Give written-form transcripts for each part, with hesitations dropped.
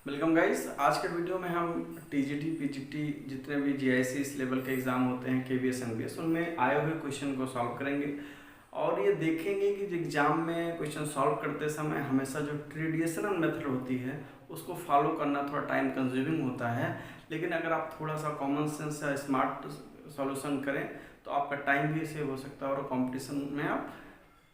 Welcome guys. आज के video में हम टीजीटी पीजीटी जितने भी जीआईसी इस लेवल के एग्ज़ाम होते हैं केवीएस एनबीएस उनमें आए हुए क्वेश्चन को सॉल्व करेंगे और ये देखेंगे कि जो एग्ज़ाम में क्वेश्चन सॉल्व करते समय हमेशा जो ट्रेडिशनल मेथड होती है उसको फॉलो करना थोड़ा टाइम कंज्यूमिंग होता है, लेकिन अगर आप थोड़ा सा कॉमन सेंस या स्मार्ट सॉल्यूशन करें तो आपका टाइम भी सेव हो सकता है और कंपटीशन में आप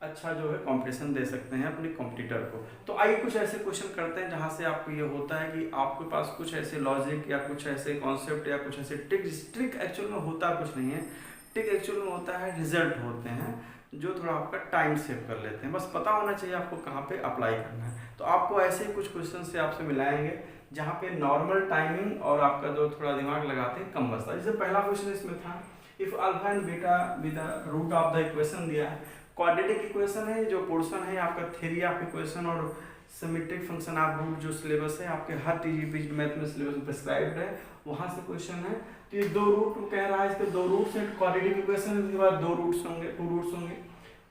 अच्छा जो है कंपटीशन दे सकते हैं अपने कॉम्पिटिटर को। तो आइए कुछ ऐसे क्वेश्चन करते हैं जहां से आपको ये होता है कि आपके पास कुछ ऐसे लॉजिक या कुछ ऐसे कॉन्सेप्ट या कुछ ऐसे ट्रिक एक्चुअल में होता कुछ नहीं है। ट्रिक एक्चुअल में होता है रिजल्ट होते हैं जो थोड़ा आपका टाइम सेव कर लेते हैं। बस पता होना चाहिए आपको कहाँ पे अप्लाई करना है। तो आपको ऐसे ही कुछ क्वेश्चन से आपसे मिलाएंगे जहाँ पे नॉर्मल टाइमिंग और आपका जो थोड़ा दिमाग लगाते हैं कम बचता है। जैसे पहला क्वेश्चन इसमें था, if alpha and beta with the root of the equation दिया है, क्वाड्रेटिक इक्वेशन है, जो पोर्शन है आपका थ्योरी ऑफ इक्वेशन और सिमेट्रिक फंक्शन ऑफ रूट जो सिलेबस है आपके हर टीजीपी मैथ में सिलेबस में प्रिस्क्राइब्ड है, वहां से क्वेश्चन है। तो ये दो रूट कह रहा है, इसके दो रूट्स हैं क्वाड्रेटिक इक्वेशन, इसके बाद दो रूट्स होंगे, टू रूट्स होंगे।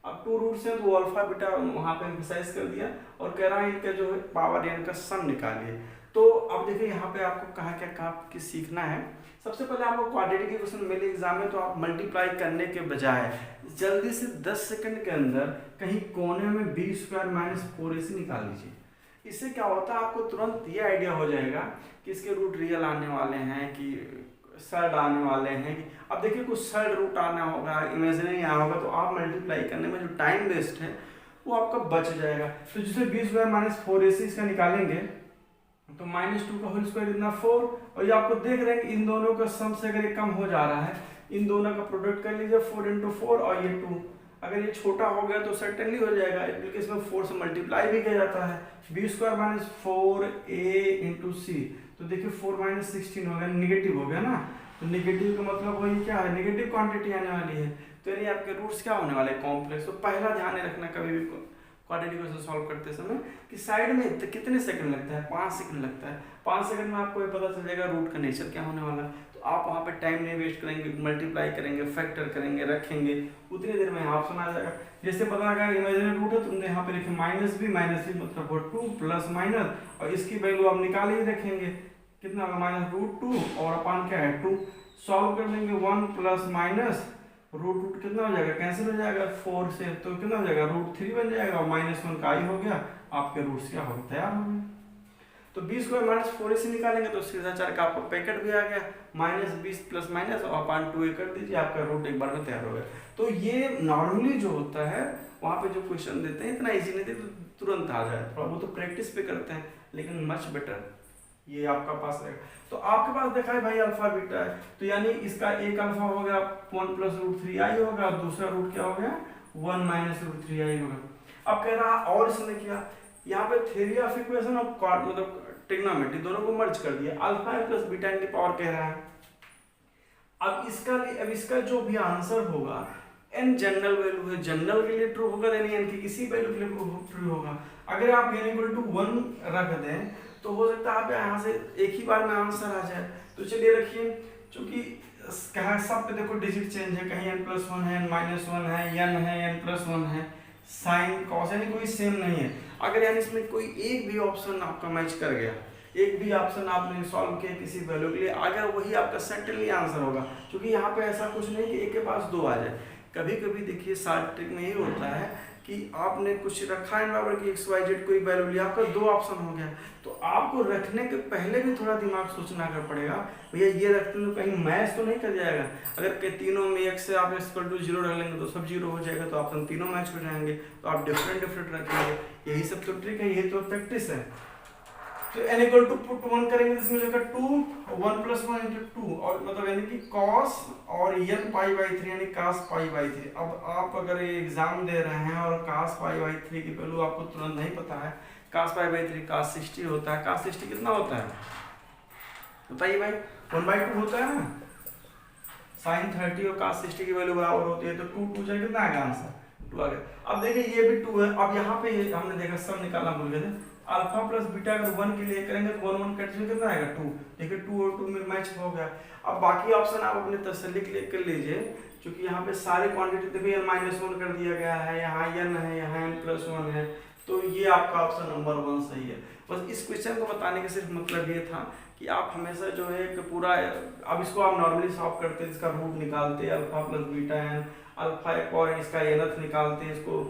अब टू रूट्स हैं तो अल्फा बीटा वहां पे एम्फसाइज कर दिया और कह रहा है इनका जो है पावर एन का सम निकालिए। तो अब देखिए यहाँ पे आपको कहाँ क्या कहाँ सीखना है। सबसे पहले आपको क्वाड्रेटिक इक्वेशन मिले एग्जाम में तो आप मल्टीप्लाई करने के बजाय जल्दी से 10 सेकंड के अंदर कहीं कोने में बी स्क्वायर माइनस 4ac निकाल लीजिए। इससे क्या होता है आपको तुरंत ये आइडिया हो जाएगा कि इसके रूट रियल आने वाले हैं कि सर्ड आने वाले हैं। अब देखिए कुछ सर्ड रूट आना होगा, इमेजिनरी आना होगा, तो आप मल्टीप्लाई करने में जो टाइम वेस्ट है वो आपका बच जाएगा। तो जैसे बी स्क्वायर माइनस 4ac इसका निकालेंगे तो -2 का होल स्क्वायर इतना 4, और ये आपको देख रहे हैं कि इन दोनों का सम से अगर ये कम हो जा रहा है, इन दोनों का प्रोडक्ट कर लीजिए 4 × 4 और ये 2, अगर ये छोटा हो गया तो सर्टेनली हो जाएगा क्योंकि इसमें 4 से मल्टीप्लाई भी किया जाता है। B square minus 4a × c, तो देखिए 4 - 16 हो गया, निगेटिव हो गया ना। तो निगेटिव का मतलब वही क्या है, नेगेटिव क्वांटिटी आने वाली है। तो यानी आपके रूट्स क्या होने वाले, कॉम्प्लेक्स। तो पहला ध्यान रखना कभी भी क्वाड्रेटिक इक्वेशन सॉल्व करते समय कि साइड में कितने सेकंड लगता है, 5 सेकंड लगता है। 5 सेकंड में आपको ये पता चल जाएगा रूट का नेचर क्या होने वाला है। तो आप वहाँ पे टाइम नहीं वेस्ट करेंगे, मल्टीप्लाई करेंगे, फैक्टर करेंगे, रखेंगे, उतनी देर में ऑप्शन आ जाएगा। जैसे पता लगा इमेजिनरी रूट है, तुमने यहाँ पे लिखे -b मतलब 2 प्लस माइनस, और इसकी वैल्यू आप निकाल ही रखेंगे, कितना होगा -√2 और अपान क्या है 2। सॉल्व कर लेंगे 1 प्लस माइनस रूट कितना हो जाएगा, कैंसिल हो जाएगा 4 से, तो कितना हो जाएगा √3 बन जाएगा और -1 का i हो गया, आपके रूट्स क्या हो गए, तैयार हो गए। तो बी स्क्वायर माइनस 4ac निकालेंगे तो सीधा 4 का आपका पैकेट भी आ गया, -20 प्लस माइनस और अपान 2a कर दीजिए, आपका रूट एक बार में तैयार हो गया। तो ये नॉर्मली जो होता है वहाँ पे जो क्वेश्चन देते हैं इतना ईजी नहीं देते, तो तुरंत आ जाए, थोड़ा वो तो प्रैक्टिस पे करते हैं, लेकिन मच बेटर ये आपका पास रहेगा। तो आपके पास देखा है भाई अल्फा बीटा है, तो यानी इसका एक अल्फा हो गया 1 + √3i होगा और दूसरा रूट क्या हो गया 1 - √3i होगा। अब कह रहा और इसने किया यहाँ पे थ्योरी ऑफ इक्वेशन और मतलब ट्रिग्नोमेट्री दोनों को मर्ज कर दिया, अल्फा प्लस बीटा की पावर कह रहा है। अब इसका जो भी आंसर होगा n जनरल वैल्यू है, जनरल के लिए ट्रू होगा, यानी n की किसी वैल्यू के लिए ट्रू होगा। अगर आप n = 1 रख दें तो हो सकता है आप यहाँ से एक ही बार में आंसर आ जाए। तो चलिए रखिए, चूंकि कहा सब पे देखो डिजिट चेंज है, कहीं n+1 है, n-1 है, n है, n+1 है, साइन कॉस यानी कोई सेम नहीं है। अगर यानी इसमें कोई एक भी ऑप्शन आपका मैच कर गया, एक भी ऑप्शन आपने सॉल्व किया किसी वैल्यू के लिए, अगर वही आपका सर्टेनली आंसर होगा, क्योंकि यहाँ पे ऐसा कुछ नहीं कि एक के पास 2 आ जाए। कभी कभी देखिए शार्ट ट्रिक में ये होता है कि आपने कुछ रखा है बराबर की XYZ कोई वैल्यू लिया, आपका 2 ऑप्शन हो गया, तो आपको रखने के पहले भी थोड़ा दिमाग सोचना कर पड़ेगा, भैया ये रखते हैं तो कहीं मैच तो नहीं कर जाएगा। अगर के तीनों में एक से आप = 0 रख लेंगे तो सब 0 हो जाएगा, तो ऑप्शन तीनों मैच हो जाएंगे, तो आप डिफरेंट रखेंगे। यही सब तो ट्रिक है, यही तो प्रैक्टिस है। तो n = पुट 1 करेंगे तो इसमें जो 2 1 + 1 × 2 और मतलब यानी कि cos और n π/3 यानी cos π/3। अब आप अगर ये एग्जाम दे रहे हैं और cos π/3 की वैल्यू आपको तुरंत नहीं पता है, cos π/3 cos 60 होता है, cos 60 कितना होता है बताइए भाई, 1/2 होता है ना। sin 30 और cos 60 की वैल्यू बराबर होती है, तो 2 जाए कितना आएगा आंसर 2 आ गया। अब देखिए ये भी 2 है। अब यहाँ पे हमने देखा सब निकालना भूल गए थे, अल्फा प्लस बीटा अगर 1 के लिए करेंगे तो 1 कट जाएगा, कितना आएगा 2। देखिए 2 और 2 में मैच हो गया। अब बाकी ऑप्शन आप अपने तसल्ली के लिए कर लीजिए, क्योंकि यहाँ पे सारे क्वांटिटी देखिए n-1 कर दिया गया है, यहाँ n है, यहाँ n+1 है, तो ये आपका ऑप्शन नंबर 1 सही है। बस इस क्वेश्चन को बताने का सिर्फ मतलब ये था कि आप हमेशा जो है एक पूरा, अब इसको आप नॉर्मली सॉल्व करते हैं, इसका रूट निकालते हैं alpha plus beta n, alpha एक और इसका एनथ निकालते हैं, इसको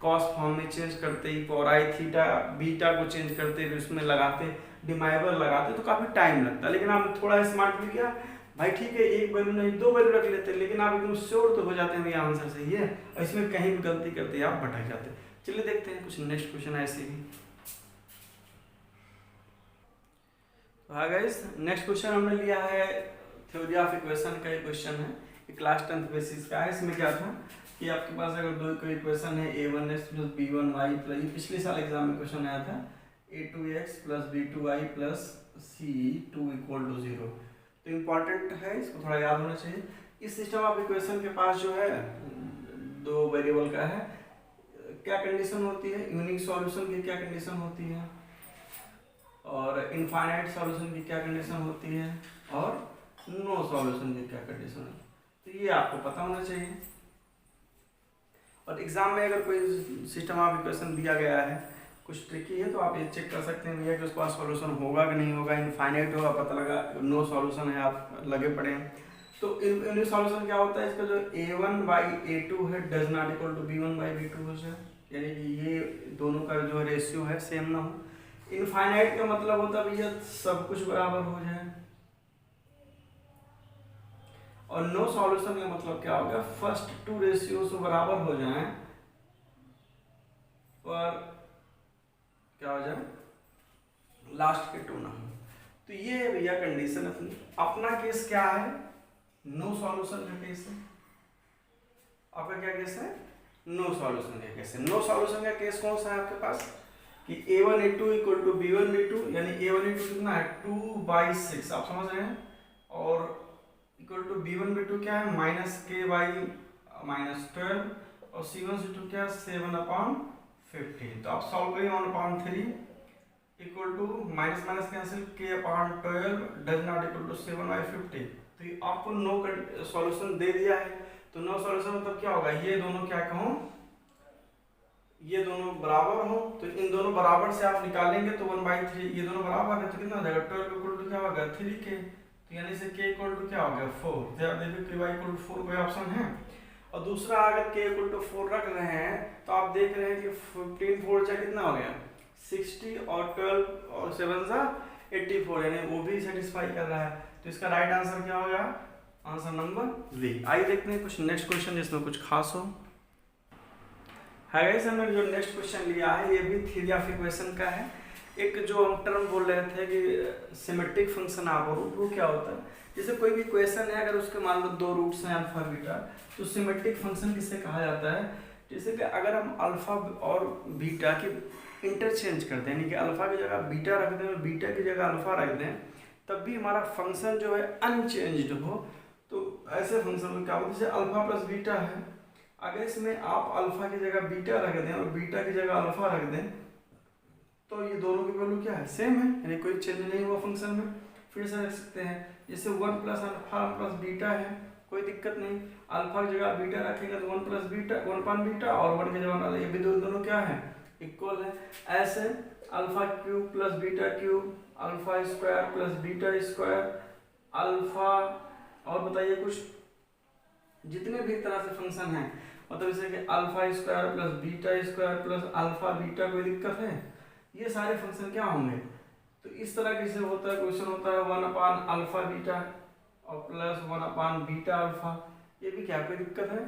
कॉस फॉर्म में चेंज करते ही और आई थीटा बीटा को चेंज करते हैं, उसमें लगाते डिमाइवर लगाते तो काफ़ी टाइम लगता है। लेकिन आप थोड़ा स्मार्ट भी किया भाई, ठीक है एक वैल्यू नहीं 2 वैल्यू रख लेते, लेकिन आप एकदम श्योर तो हो जाते हैं भैया आंसर सही है, और इसमें कहीं भी गलती करते आप भटक जाते। चलिए देखते हैं कुछ नेक्स्ट क्वेश्चन ऐसे ही। हाँ गाइस, नेक्स्ट क्वेश्चन हमने लिया है थ्योरी ऑफ इक्वेशन का। क्वेश्चन है कि क्लास 10th बेसिस का है। इसमें क्या था कि आपके पास अगर दो कोई इक्वेशन है a1x प्लस b1y प्लस, ये पिछले साल एग्जाम में क्वेश्चन आया था, a2x plus b2y plus c2 equal to 0। तो इम्पॉर्टेंट है, इसको थोड़ा याद होना चाहिए। इस सिस्टम ऑफ इक्वेशन के पास जो है दो वेरिएबल का है, क्या कंडीशन होती है, यूनिक सॉल्यूशन की क्या कंडीशन होती है, और इनफाइनाइट सॉल्यूशन की क्या कंडीशन होती है, और नो सॉल्यूशन की क्या कंडीशन है। तो ये आपको पता होना चाहिए। और एग्जाम में अगर कोई सिस्टम ऑफ इक्वेशन दिया गया है कुछ ट्रिकी है तो आप ये चेक कर सकते हैं भैया कि उसके पास सॉल्यूशन होगा कि नहीं होगा, इनफाइनाइट होगा, पता लगा नो सॉल्यूशन है, आप लगे पड़े हैं। तो इन सॉल्यूशन क्या होता है, इसका जो a1/a2 है does not equal to b1/b2 हो जाए, यानी कि ये दोनों का जो रेशियो है सेम ना हो। इनफाइनाइट का मतलब होता है भैया सब कुछ बराबर हो जाए, और नो सॉल्यूशन का मतलब क्या होगा, फर्स्ट टू रेशियोज बराबर हो जाएं पर क्या हो जाए लास्ट के 2 ना हो। तो ये भैया कंडीशन अपनी। अपना केस क्या है, नो सॉल्यूशन का केस है। आपका क्या केस है, नो सॉल्यूशन का केस है। नो सॉल्यूशन का केस कौन सा है आपके पास कि a1a2 इक्वल टू b1b2, यानी a1a2 कितना है 2/6, आप समझ रहे हैं, और इक्वल टू b1b2 क्या है -k/-12, और c1c2 क्या है 7/15। तो आप सॉल्व करिए 1/3 equal to minus minus cancel k/12 does not equal to 7/50। तो ये आपको नो सॉल्यूशन दे दिया है। तो नो सॉल्यूशन मतलब क्या होगा, ये दोनों क्या कहूँ, ये दोनों बराबर हो, तो इन दोनों बराबर से आप निकालेंगे तो 1/3, ये दोनों बराबर है तो कितना हो जाएगा 12 इक्वल टू क्या होगा 3k, तो यानी से k इक्वल टू क्या हो गया 4। देखिए k इक्वल टू 4 कोई ऑप्शन है। और दूसरा अगर k इक्वल टू 4 रख रहे हैं तो आप देख रहे हैं कि 15 4 चाहे कितना हो गया 60, और 12 और 7 सा 84, यानी वो भी सेटिस्फाई कर रहा है। तो इसका राइट आंसर क्या होगा, आंसर नंबर वी। आइए देखते हैं कुछ नेक्स्ट क्वेश्चन जिसमें कुछ खास हो। है गाइस, हमने जो नेक्स्ट क्वेश्चन लिया है ये भी थ्योरी ऑफ इक्वेशन का है। एक जो हम टर्म बोल रहे थे कि सिमेट्रिक फंक्शन ऑफ रूट, वो क्या होता है, जैसे कोई भी इक्वेशन है अगर उसके मान लो 2 रूट्स हैं अल्फा बीटा, तो सिमेट्रिक फंक्शन किसे कहा जाता है, जैसे कि अगर हम अल्फा और बीटा की इंटरचेंज करते हैं, यानी कि अल्फा की जगह बीटा रख दें और बीटा की जगह अल्फा रख दें, तब भी हमारा फंक्शन जो है अनचेंज्ड हो, तो ऐसे फंक्शन में क्या होता है, जैसे अल्फा प्लस बीटा है, अगर इसमें आप अल्फा की जगह बीटा रख दें और बीटा की जगह अल्फा रख दें तो ये दोनों की वैल्यू क्या है सेम है, यानी कोई चेंज नहीं हुआ फंक्शन में। फिर से रख सकते हैं, जैसे 1 प्लस अल्फा प्लस बीटा है, कोई दिक्कत नहीं, अल्फा की जगह बीटा रखेंगे तो 1 प्लस बीटा 1 पान बीटा, और 1 की जगह ये भी दोनों क्या है इक्वल है। ऐसे alpha cube plus beta cube, alpha square plus beta square, alpha, और बताइए कुछ जितने भी तरह से फंक्शन हैं, मतलब जैसे कि alpha square plus beta square plus alpha beta, कोई दिक्कत है, ये सारे फंक्शन क्या होंगे। तो इस तरह कैसे होता है, क्वेश्चन होता है 1 अल्फा बीटा और प्लस 1 बीटा अल्फा, ये भी क्या कोई दिक्कत है,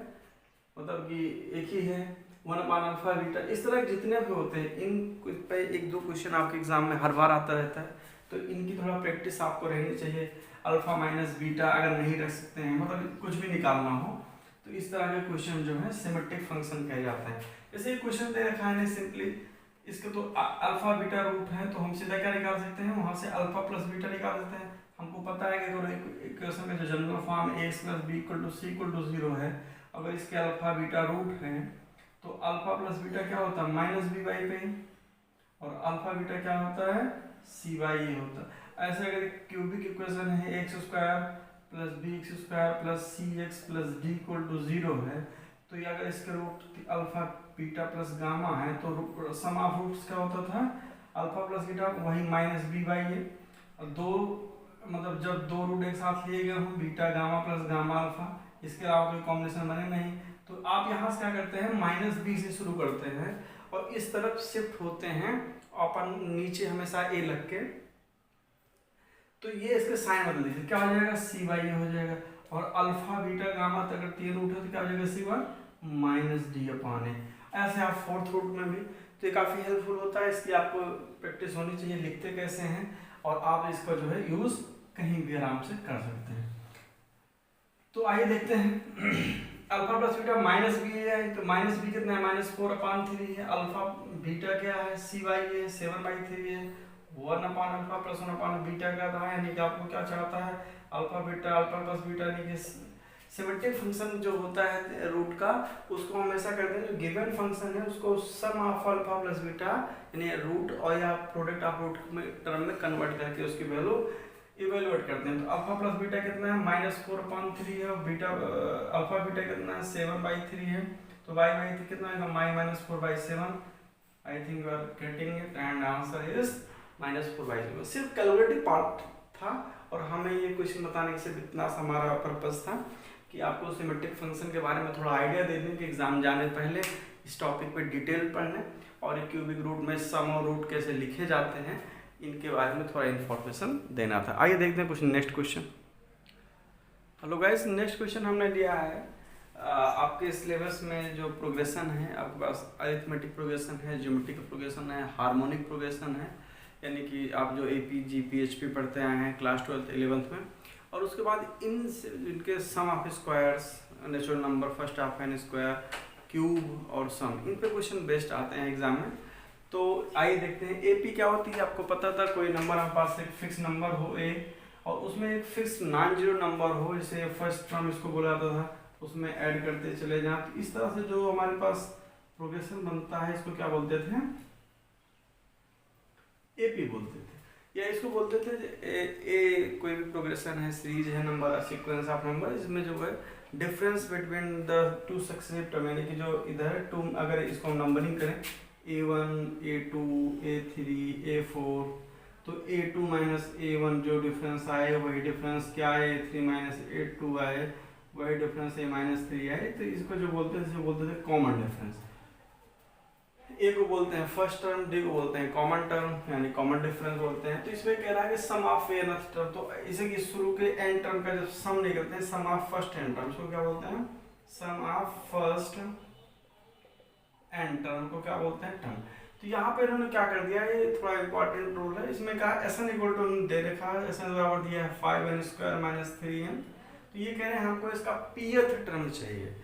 मतलब कि एक ही है 1 अल्फा बीटा। इस तरह जितने भी होते हैं इन पे 1-2 क्वेश्चन आपके एग्जाम में हर बार आता रहता है, तो इनकी थोड़ा प्रैक्टिस आपको रहनी चाहिए। अल्फा माइनस बीटा अगर नहीं रख सकते हैं, मतलब कुछ भी निकालना हो, तो इस तरह के क्वेश्चन जो है सिमेट्रिक फंक्शन कहे जाते हैं। जैसे क्वेश्चन दे रखा है सिंपली, इसके तो अल्फा बीटा रूट है, तो हम सीधा क्या निकाल सकते हैं, वहाँ से अल्फा प्लस बीटा निकाल सकते हैं। हमको पता है कि अगर इक्वेशन का जो general form a plus b equal to c equal to 0 है, अगर इसके अल्फा बीटा रूट है तो अल्फा प्लस बीटा क्या होता है -b/a, और अल्फा बीटा क्या होता है c/a होता है। ऐसे अगर क्यूबिक इक्वेशन है x square plus bx square plus cx plus d equal to 0 है, तो ये अगर इसके root alpha beta plus gamma है तो सम ऑफ रूट्स क्या होता था अल्फा प्लस बीटा वही माइनस बी बाई ए, दो मतलब जब दो रूट एक साथ लिए गए हों beta gamma plus gamma alpha, इसके अलावा कोई कॉम्बिनेशन बने नहीं, तो आप यहाँ से क्या करते हैं माइनस बी से शुरू करते हैं और इस तरफ शिफ्ट होते हैं अपन नीचे हमेशा ए लग के, तो ये इसके साइन बदल दीजिए, क्या हो जाएगा सी बाई ए हो जाएगा, और अल्फा बीटा गामा तक अगर तीन रूट है तो क्या हो जाएगा सी वन माइनस डी अपान ए। ऐसे आप फोर्थ रूट में भी, तो ये काफ़ी हेल्पफुल होता है, इसकी आपको प्रैक्टिस होनी चाहिए लिखते कैसे हैं, और आप इसका जो है यूज़ कहीं भी आराम से कर सकते हैं। तो आइए देखते हैं alpha plus beta minus B है, तो माइनस बी कितना है -4/3 है, अल्फा बीटा क्या है सी बाई है 7/3 है, 1/अल्फा प्लस 1/बीटा क्या था, यानी कि आपको क्या चाहता है अल्फा प्लस बीटा, यानी कि सिमेट्रिक फंक्शन जो होता है रूट का उसको हमेशा करते हैं जो गिवन फंक्शन है उसको सम ऑफ अल्फा प्लस बीटा यानी रूट और या प्रोडक्ट ऑफ रूट में टर्म में कन्वर्ट करके उसकी वैल्यू इवेल्युएट करते हैं। तो अल्फा प्लस बीटा कितना है -4/3 है, और बीटा अल्फा बीटा कितना है 7/3 है, तो y बाई कितना है -4/7। I think you are getting it and answer is -4/7। सिर्फ कैलकुलेटिव पार्ट था और हमें ये क्वेश्चन बताने से इतना सा हमारा पर्पस था कि आपको सिमेट्रिक फंक्शन के बारे में थोड़ा आइडिया दे दें कि एग्जाम जाने पहले इस टॉपिक पे डिटेल पढ़ने और क्यूबिक रूट में सम और रूट कैसे लिखे जाते हैं इनके बारे में थोड़ा इन्फॉर्मेशन देना था। आइए देखते हैं कुछ next question. Hello guys, next question हमने लिया है आपके सिलेबस में जो प्रोग्रेशन है, आपके पास अरिथमेटिक प्रोग्रेशन है, ज्योमेट्रिक प्रोग्रेशन है, हार्मोनिक प्रोग्रेशन है, यानी कि आप जो AP GP HP पढ़ते आए हैं क्लास 12th 11th में, और उसके बाद इनके sum of squares, natural number, first of n square, cube और सम, इन पे क्वेश्चन बेस्ड आते हैं एग्जाम में। तो आइए देखते हैं AP क्या होती है। आपको पता था कोई नंबर हमारे पास एक फिक्स नंबर हो A और उसमें एक फिक्स नॉन जीरो नंबर हो, जैसे फर्स्ट टर्म इसको बोला जाता था, उसमें ऐड करते चले जाएं, तो इस तरह से जो हमारे पास प्रोग्रेशन बनता है इसको क्या बोलते थे AP बोलते थे, या इसको बोलते थे कोई भी प्रोग्रेशन है, सीरीज है नंबर, सीक्वेंस ऑफ नंबर, इसमें जो है difference between the two successive term, यानी कि जो इधर है टू, अगर इसको हम नंबरिंग करें A1 A2 A3 A4, तो A2 माइनस A1 जो डिफरेंस आए वही डिफरेंस क्या है A3 माइनस A2 आए वही डिफरेंस A-3 आए, तो इसको जो बोलते थे कॉमन डिफरेंस। ए को बोलते हैं फर्स्ट टर्म, डी को बोलते हैं कॉमन टर्म यानी कॉमन डिफरेंस बोलते हैं। तो इसमें कह रहा है कि सम ऑफ ए नथ टर्म, तो इसे कि शुरू के एन टर्म का जब सम निकलते हैं सम ऑफ फर्स्ट एन टर्म, इसको क्या बोलते हैं सम ऑफ फर्स्ट एन टर्म को क्या बोलते हैं टर्म। तो यहाँ पे इन्होंने क्या कर दिया, ये थोड़ा इंपॉर्टेंट रूल है, इसमें कहा SN इक्वल टू दे रखा है, SN बराबर दिया है 5n² - 3n, तो ये कह रहे हैं हमको इसका pth टर्म चाहिए।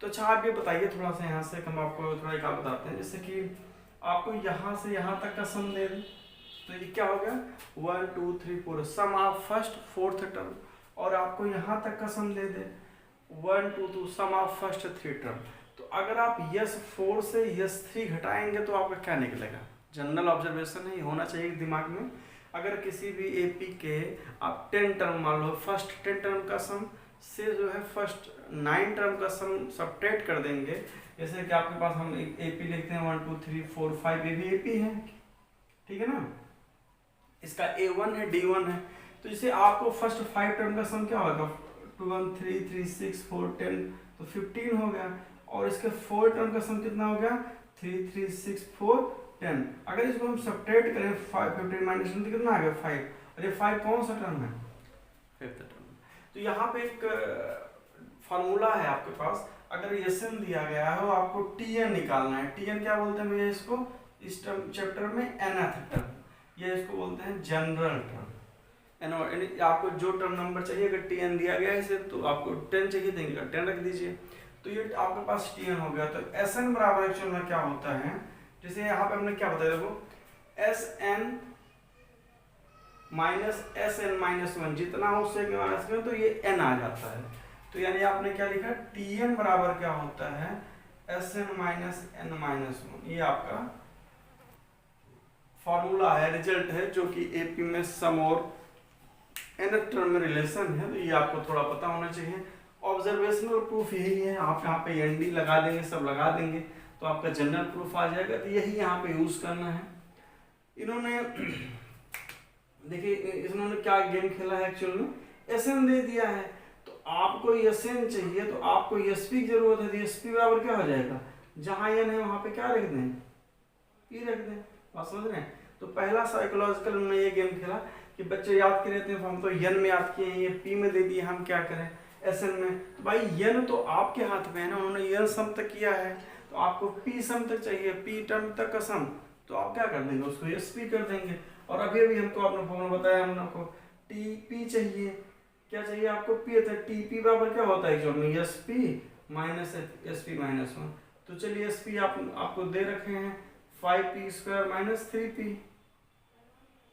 तो अच्छा आप ये बताइए थोड़ा सा, यहाँ से हम आपको थोड़ा एक बताते हैं, जैसे कि आपको यहाँ से यहाँ तक का सम दे दें, तो ये क्या हो गया 1 2 3 4 sum of first fourth term, और आपको यहाँ तक का सम दे दे 1 2 2 सम ऑफ फर्स्ट 3 टर्म। तो अगर आप S4 से S3 घटाएंगे तो आपका क्या निकलेगा, जनरल ऑब्जर्वेशन है, ये होना चाहिए दिमाग में। अगर किसी भी AP के आप 10 टर्म मान लो, फर्स्ट 10 टर्म का सम से जो है फर्स्ट 9 टर्म का सम सब्ट्रैक्ट कर देंगे, जैसे कि आपके पास हम AP लिखते हैं 1 2 3 4 5, ये भी AP है, ठीक है ना, इसका A1 है D1 है, तो इसे आपको फर्स्ट 5 टर्म का सम क्या होगा 2 1 3 3 6 4 10, तो 15 हो गया, और इसके 4 टर्म का सम कितना हो गया 3 3 6 4 10। अगर इसको हम सब्ट्रैक्ट करें 5 15 माइनस तो कितना आ गया 5, और ये 5 कौन सा टर्म है फिफ्थ टर्म। तो यहाँ पे एक फार्मूला है आपके पास, अगर SN दिया गया है और आपको TN निकालना है, TN क्या बोलते हैं भैया इसको, इस टर्म चैप्टर में nth टर्म, ये इसको बोलते हैं जनरल टर्म। आपको जो टर्म नंबर चाहिए, अगर TN दिया गया है इसे तो आपको 10 चाहिए देंगे 10 रख दीजिए, तो ये आपके पास TN हो गया। तो SN बराबर एक्चुअल में क्या होता है, जैसे यहाँ पे हमने क्या बताया देखो SN माइनस SN-1 जितना हो उससे माइनस में, तो ये n आ जाता है। तो यानी आपने क्या लिखा TN बराबर क्या होता है SN माइनस n-1, ये आपका फॉर्मूला है, रिजल्ट है, जो कि AP में सम और nth टर्म में रिलेशन है, तो ये आपको थोड़ा पता होना चाहिए। ऑब्जर्वेशनल प्रूफ यही है, आप यहाँ पे ND लगा देंगे, सब लगा देंगे तो आपका जनरल प्रूफ आ जाएगा, तो यही यहाँ पे यूज करना है। इन्होंने देखिए इन्होंने क्या गेम खेला है एक्चुअल में, एसएन दे दिया है, तो आपको एसएन चाहिए तो आपको एसपी की जरूरत है, तो एसपी बराबर क्या हो जाएगा, जहां एन है वहां पे क्या रख दें, पी रख दें। बात समझ रहे हैं। तो पहला साइकोलॉजिकल उन्होंने ये गेम खेला कि बच्चे याद कर रहते हैं, हम तो एन में याद किए हैं, ये पी में दे दिए, हम क्या करें एसएन में। तो भाई एन तो आपके हाथ में है ना, उन्होंने एन सम तक किया है, तो आपको पी सम तक चाहिए, पी टर्म तक का सम, तो आप क्या कर देंगे, उसको एसपी कर देंगे। और अभी अभी हमको आपने फॉर्मूला बताया, हम आपको टीपी चाहिए, क्या चाहिए आपको, पी था, टीपी बराबर क्या होता है एक्चुअल में, एसपी माइनस एसपी माइनस 1। तो चलिए एसपी आपको दे रखे हैं 5p² माइनस 3p,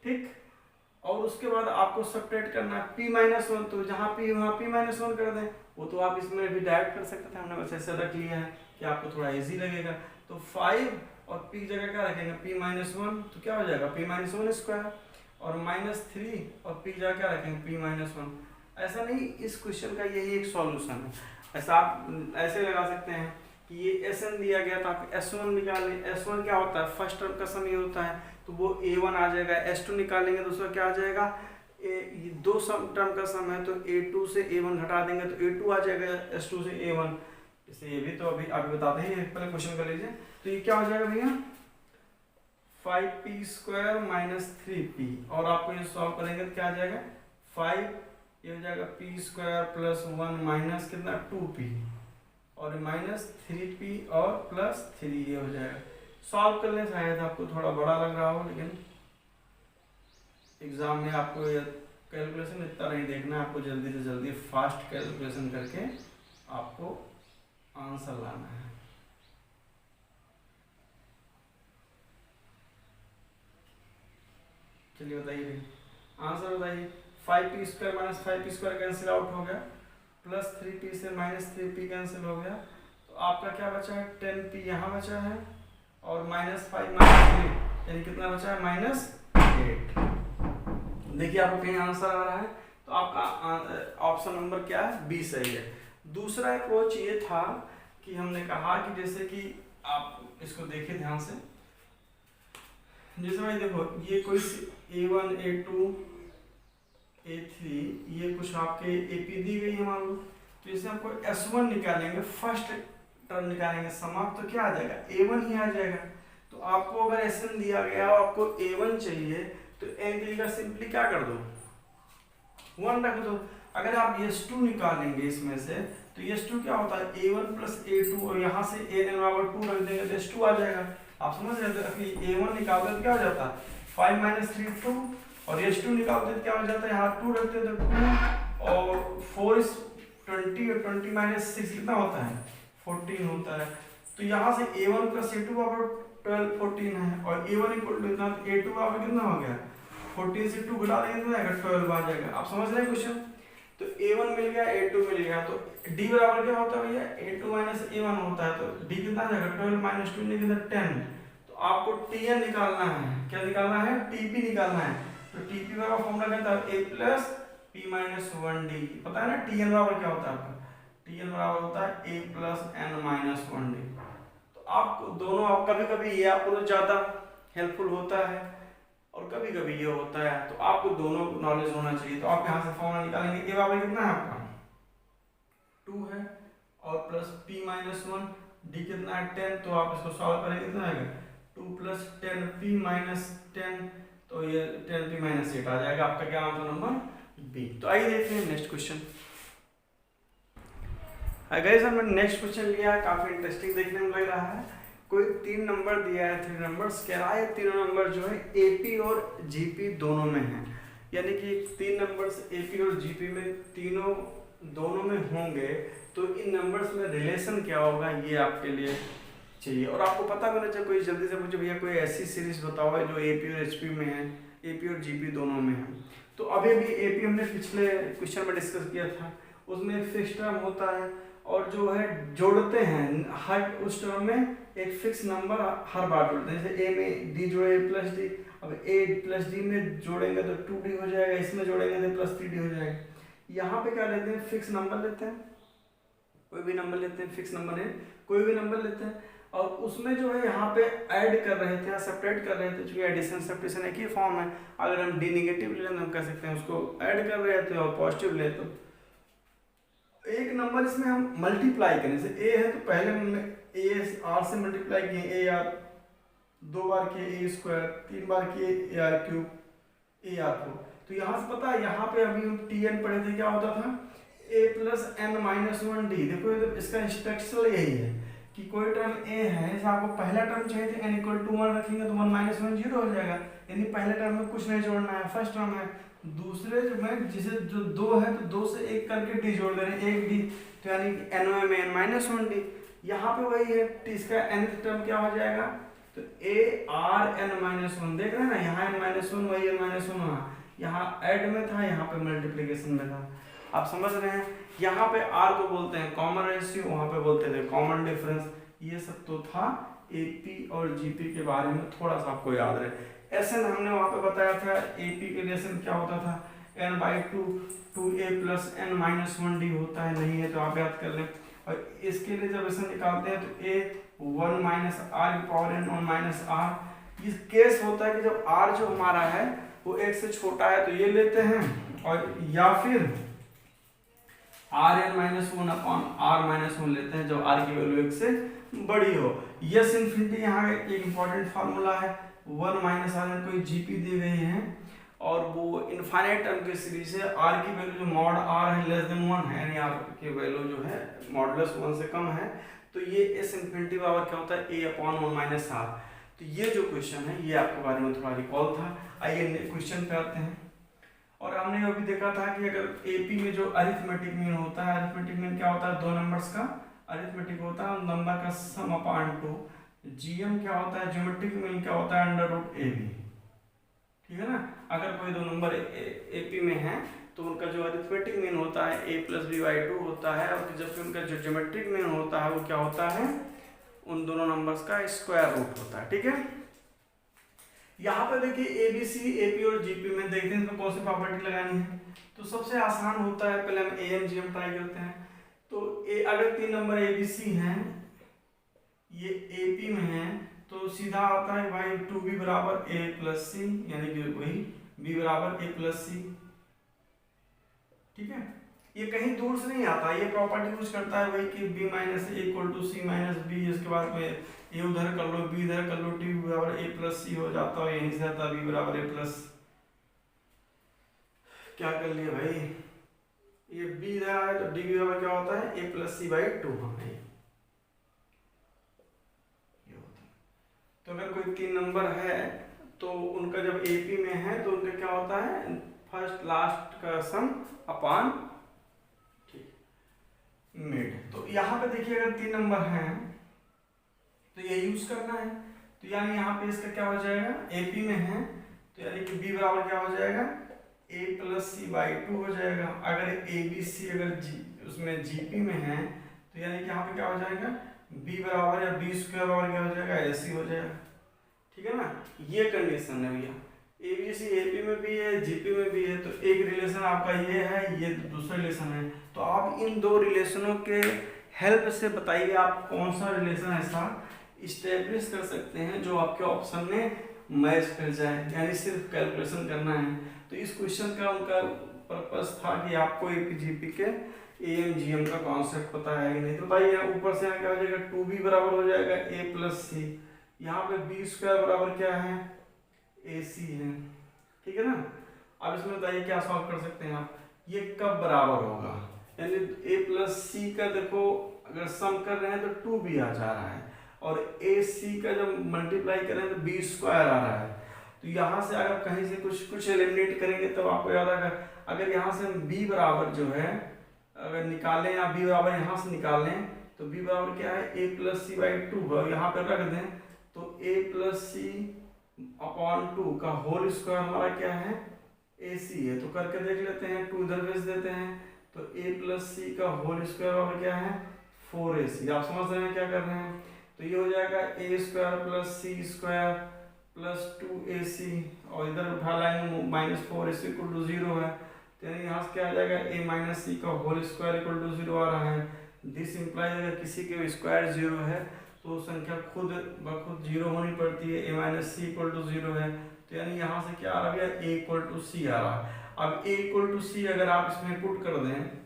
ठीक। और उसके बाद आपको सब्ट्रैक्ट करना है p माइनस 1, तो जहाँ p वहाँ p माइनस 1 कर दें। वो तो आप इसमें भी डायरेक्ट कर सकते थे, हमने बस ऐसे रख लिया है कि आपको थोड़ा इजी लगेगा। तो 5 और p जगह क्या रखेंगे, p माइनस 1, तो क्या हो जाएगा p माइनस 1², और माइनस 3 और p जगह क्या रखेंगे p माइनस 1। ऐसा नहीं, इस क्वेश्चन का यही एक सॉल्यूशन है। ऐसा आप ऐसे लगा सकते हैं कि ये एसएन दिया गया था, आप एस1 निकालें, एस1 क्या होता है, फर्स्ट टर्म का सम ये होता है, तो वो a1 आ जाएगा, s2 निकालेंगे तो उसका क्या आ जाएगा, ये दो सम टर्म का सम है, तो a2 से a1 घटा देंगे तो a2 आ जाएगा, s2 से a1। इसे ये भी तो अभी बताते हैं, पहले क्वेश्चन कर लीजिए। तो ये क्या हो जाएगा भैया, 5p² माइनस 3p, और आपको ये सॉल्व करेंगे तो क्या आ जाएगा, 5 ये हो जाएगा p² प्लस 1 माइनस कितना 2p, और माइनस 3p और प्लस 3 ये हो जाएगा। सॉल्व करने से शायद आपको थोड़ा बड़ा लग रहा हो, लेकिन एग्जाम में आपको ये कैलकुलेशन इतना नहीं देखना, आपको जल्दी से जल्दी फास्ट कैलकुलेशन करके आपको आंसर लाना है। चलिए बताइए आंसर बताइए। 5p² minus 5p² cancel out हो गया, प्लस 3p से माइनस 3p कैंसिल हो गया, तो आपका क्या बचा है, 10p यहाँ बचा है, और माइनस 5 माइनस 3 यानी कितना बचा है, माइनस 8। देखिए आपको कहीं आंसर आ रहा है, तो आपका ऑप्शन नंबर क्या है, बी सही है। दूसरा अप्रोच ये था कि हमने कहा कि जैसे कि आप इसको देखिए ध्यान से, जैसे भाई देखो ये कोई a1 a2 a3 ये कुछ आपके AP दी गई है मान लो, तो इसे हमको S1 निकालेंगे, फर्स्ट टर्म निकालेंगे समाप्त, तो क्या आ जाएगा, A1 ही आ जाएगा। तो आपको अगर SN दिया गया और आपको A1 चाहिए तो n की जगह सिंपली क्या कर दो, 1 रख दो। अगर आप S2 निकालेंगे इसमें से, तो S2 क्या होता है, A1 प्लस A2, और यहाँ से AN बराबर 2 रख देंगे तो S2 आ जाएगा। आप समझ रहे हो, कि A1 निकालते तो क्या हो जाता है, 5 माइनस 3 2, और S2 निकालते तो क्या हो जाता है, यहाँ 2 रखते तो 2, और 4 इज 20, और 20 माइनस 6 कितना होता है, 14 होता है। तो यहाँ से A1 प्लस A2 बराबर 12 14 है, और A1 इक्वल टू इतना, तो A2 बराबर कितना हो गया, 14 से 2 घटा देंगे तो आएगा 12 आ जाएगा। आप समझ रहे हैं क्वेश्चन। तो A1 मिल गया, A2 मिल गया, तो D बराबर क्या होता है भैया, A2 माइनस A1 होता है, तो D कितना आ जाएगा, 12 माइनस 2 कितना 10। तो आपको TN निकालना है, क्या निकालना है, TP निकालना है। तो TP का फॉर्मूला क्या था, A plus P minus 1D, पता है ना। TN बराबर क्या होता है आपका, TN बराबर होता है A plus N minus 1D। तो आपको दोनों, आप कभी कभी ये आपको ज़्यादा हेल्पफुल होता है और कभी कभी ये होता है, तो आपको दोनों नॉलेज होना चाहिए। तो आप यहाँ से फॉर्मूला निकालेंगे, ए बराबर कितना है आपका 2 है, और प्लस p माइनस 1, डी कितना है 10, तो आप इसको सॉल्व करेंगे कितना आएगा, 2 प्लस 10p माइनस 10, तो ये 10p माइनस 8 आ जाएगा आपका क्या आंसर नंबर बी। तो आइए देखते हैं नेक्स्ट क्वेश्चन। गाइस हमने नेक्स्ट क्वेश्चन लिया है, काफी इंटरेस्टिंग देखने में लग रहा है। कोई 3 नंबर दिया है, 3 नंबर्स, कह रहा है तीनों नंबर जो है एपी और जीपी दोनों में हैं, यानी कि 3 नंबर्स एपी और जीपी में तीनों दोनों में होंगे, तो इन नंबर्स में रिलेशन क्या होगा ये आपके लिए चाहिए। और आपको पता होना चाहिए, कोई जल्दी से पूछे भैया कोई ऐसी सीरीज बताओ जो एपी और एचपी में है, एपी और जीपी दोनों में है। तो अभी भी एपी हमने पिछले क्वेश्चन में डिस्कस किया था, उसमें फिक्स टर्म होता है और जो है जोड़ते हैं हर उस टर्म में एक फिक्स नंबर हर बार जोड़ते हैं। जैसे ए में डी जोड़े प्लस डी, अब ए प्लस डी में जोड़ेंगे तो 2d हो जाएगा, इसमें जोड़ेंगे तो प्लस 3d हो जाएगा। यहाँ पे क्या लेते हैं, फिक्स नंबर लेते हैं, कोई भी नंबर लेते हैं, फिक्स नंबर है कोई भी नंबर लेते हैं। और उसमें जो है यहाँ पे ऐड कर रहे थे या सेपरेट कर रहे थे, चूंकि एडिशन सब्ट्रैक्शन एक ही फॉर्म है। अगर हम डी नेगेटिव ले लें हम कह सकते हैं उसको ऐड कर रहे थे, और पॉजिटिव ले तो एक नंबर इसमें हम मल्टीप्लाई करें, जैसे ए है तो पहले हमने ए आर से मल्टीप्लाई किए, ए आर 2 बार किए ए स्क्वायर, 3 बार किए A R cube, A R 4। तो यहाँ से पता है यहाँ पे अभी हम टी एन पढ़े थे, क्या होता था ए प्लस एन माइनस 1 डी। देखो इसका स्ट्रक्चर यही है कि कोई टर्म ए है, जैसे आपको पहला टर्म चाहिए तो एन इक्वल टू 1 रखेंगे तो 1 माइनस 1 जीरो हो जाएगा, यानी पहले टर्म में कुछ नहीं जोड़ना है, फर्स्ट टर्म है। दूसरे जो में जिसे जो 2 है तो 2 से 1 करके डी जोड़ दे रहे हैं, 1 डी, तो यानी कि एन में एन माइनस 1 डी। यहाँ पे वही है, तो इसका nth टर्म क्या हो जाएगा, तो ए आर एन माइनस 1, देख रहे हैं ना, यहाँ एन माइनस 1 वही एन माइनस 1 वहाँ, यहाँ ऐड में था, यहाँ पे मल्टीप्लीकेशन में था। आप समझ रहे हैं, यहाँ पे आर को बोलते हैं कॉमन रेशियो, वहाँ पे बोलते थे कॉमन डिफरेंस। ये सब तो था एपी और जीपी के बारे में, थोड़ा सा आपको याद रहे। एसएन हमने वहाँ पे बताया था, एपी के लिए एसएन क्या होता था, n/2 2a plus n minus 1 D होता है, नहीं है तो आप याद कर लें। और इसके लिए जब एसएन निकालते हैं तो a 1 माइनस आर की पावर n 1 माइनस आर। ये केस होता है कि जब r जो हमारा है वो 1 से छोटा है तो ये लेते हैं, और या फिर R N minus 1 upon R minus 1 लेते हैं जब आर की वैल्यू 1 से बड़ी हो। यस इन्फिनिटी यहाँ एक इंपॉर्टेंट फार्मूला है, 1 माइनस आर एन कोई जीपी दी गई है, और वो इनफाइनाइट टर्म की सीरीज है। आर की वैल्यू जो मॉड आर है लेस देन 1 है, यानी आर की वैल्यू जो है मॉडुलस 1 से कम है, तो ये एस इन्फिनिटी पावर क्या होता है, ए अपॉन 1 माइनस आर। तो ये जो क्वेश्चन है ये आपके बारे में थोड़ा रिकॉल था। आइए क्वेश्चन पे आते हैं। और हमने अभी देखा था कि अगर एपी में जो अरिथमेटिक मीन होता है, अरिथमेटिक मीन क्या होता है, दो नंबर्स का अरिथमेटिक होता है, नंबर का सम अपॉन 2। जीएम क्या होता है, ज्योमेट्रिक मीन क्या होता है, अंडर रूट ए बी, ठीक है ना। अगर कोई दो नंबर एपी में है तो उनका जो अरिथमेटिक मीन होता है ए प्लस बी बाई 2 होता है, और जबकि उनका जो ज्योमेट्रिक मीन होता है वो क्या होता है, उन दोनों नंबर्स का स्क्वायर रूट होता है, ठीक है। यहाँ पे देखिए एबीसी, एपी और जीपी में देखते हैं तो कौन सी प्रॉपर्टी लगानी है। तो सबसे आसान होता है, पहले हम एएम जीएम ट्राई करते हैं। तो अगर 3 नंबर एबीसी हैं, ये एपी में है, तो सीधा आता है भाई 2b बराबर a प्लस सी, यानी कि वही b बराबर a प्लस सी, ठीक है। ये कहीं दूर से नहीं आता, ये प्रॉपर्टी यूज करता है वही कि b minus A equal to C minus B, इसके बाद में a उधर कर लो b इधर कर लो, d बराबर a प्लस सी हो जाता है, यहीं से आता b बराबर a प्लस, क्या कर लिया भाई, ये b इधर आया तो d बराबर क्या होता है a प्लस सी बाई 2। हमें तो अगर कोई 3 नंबर है तो उनका जब एपी में है तो उनका क्या होता है, फर्स्ट लास्ट का सम अपॉन मिड। तो यहाँ पे देखिए अगर 3 नंबर हैं तो ये यूज करना है, तो यानी यहाँ पे इसका क्या हो जाएगा, एपी में है तो यानी कि बी बराबर क्या हो जाएगा, ए प्लस सी बाई 2 हो जाएगा। अगर ए बी सी अगर उसमें जीपी में है तो यानी कि यहाँ पे क्या हो जाएगा, b बराबर या b स्क्वायर बराबर क्या हो जाएगा, ac हो जाएगा, ठीक है ना। ये कंडीशन है भैया, abc ap में भी है gp में भी है, तो एक रिलेशन आपका ये है, ये दूसरा रिलेशन है। तो आप इन दो रिलेशनों के हेल्प से बताइए आप कौन सा रिलेशन ऐसा इस्टेब्लिश कर सकते हैं जो आपके ऑप्शन में मैच कर जाए, यानी सिर्फ कैलकुलेशन करना है। तो इस क्वेश्चन का उनका पर्पस था कि आपको एपी जीपी के एएम जीएम का कॉन्सेप्ट पता है कि नहीं। तो भाई यहाँ ऊपर से क्या हो जाएगा, 2b बराबर हो जाएगा a प्लस सी, यहाँ पे b स्क्वायर बराबर क्या है, ac है, ठीक है ना। अब इसमें बताइए क्या सॉल्व कर सकते हैं आप, ये कब बराबर होगा, यानी a प्लस सी का देखो अगर सम कर रहे हैं तो 2b आ जा रहा है, और ac का जब मल्टीप्लाई कर रहे हैं तो b स्क्वायर आ रहा है। तो यहाँ से अगर कहीं से कुछ एलिमिनेट करेंगे तब आपको याद आएगा। अगर यहाँ से हम b बराबर जो है अगर निकालें या b बराबर यहाँ से निकालें तो b बराबर क्या है, a प्लस सी बाई 2 यहाँ पे रख दें तो a प्लस सी अपॉन 2 का होल स्क्वायर हमारा क्या है, ac है। तो करके देख लेते हैं, 2 इधर भेज देते हैं तो a प्लस सी का होल स्क्वायर बराबर क्या है, 4ac। आप समझ रहे हैं क्या कर रहे हैं। तो ये हो जाएगा a square plus C square plus 2ac, और इधर उठा लाएंगे माइनस 4ac इक्वल टू 0 है, यानी यहाँ से क्या आ जाएगा, a माइनस सी का होल स्क्वायर इक्वल टू 0 आ रहा है। दिस इंप्लाइज अगर किसी के स्क्वायर 0 है तो संख्या खुद ब खुद जीरो होनी पड़ती है। a minus C equal to zero है, तो यानी यहाँ से क्या आ रहा है, a इक्वल टू सी आ रहा है। अब a इक्वल टू सी अगर आप इसमें पुट कर दें